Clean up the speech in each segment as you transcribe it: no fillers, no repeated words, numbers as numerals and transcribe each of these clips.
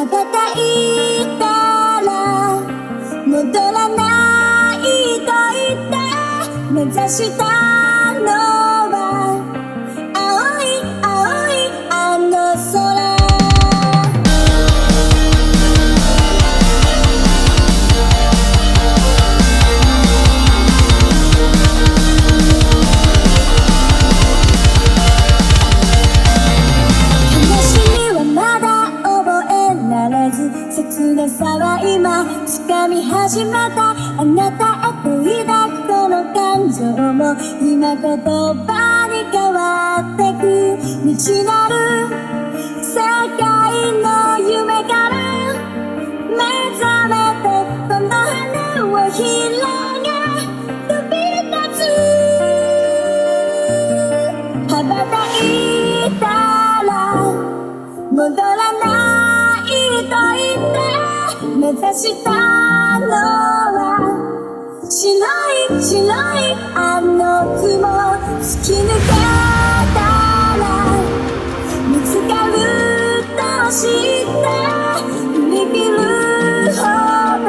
羽ばたいたら戻らないと言って目指したのは青い青いあの空。切なさは今掴み始めた。あなたへと抱くこの感情も今言葉に変わってく。未知なる世界の夢から目覚めてこの羽を広げ飛び立つ。羽ばたいたら戻らないと言って目指したのは白い白いあの雲。突き抜けたら見つかると知って振り切るほど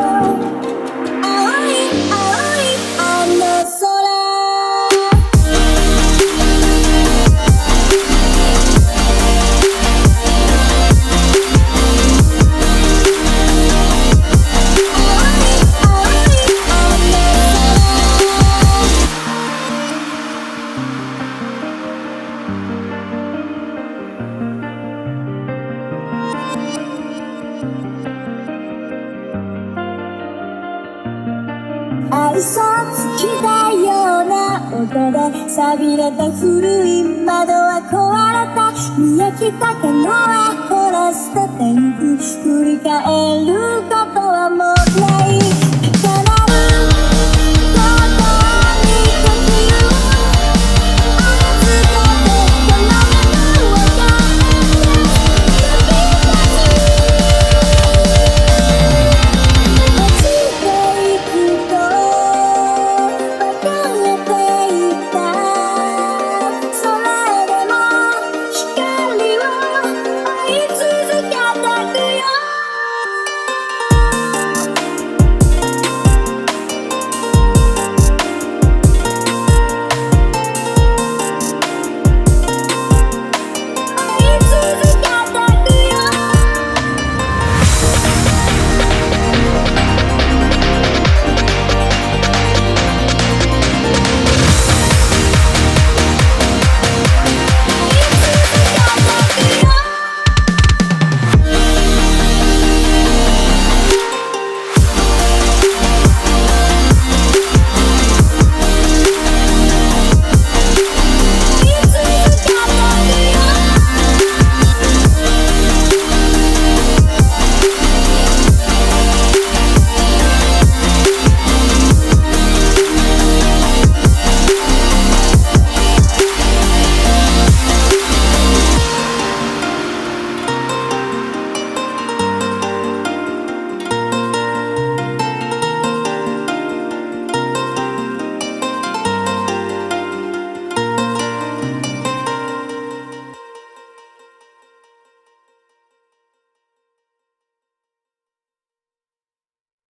青い青いあの空。愛想尽きたような音で錆びれた古い窓は壊れた。見えきたけのはこれ捨ててゆく。振り返ることはもうない。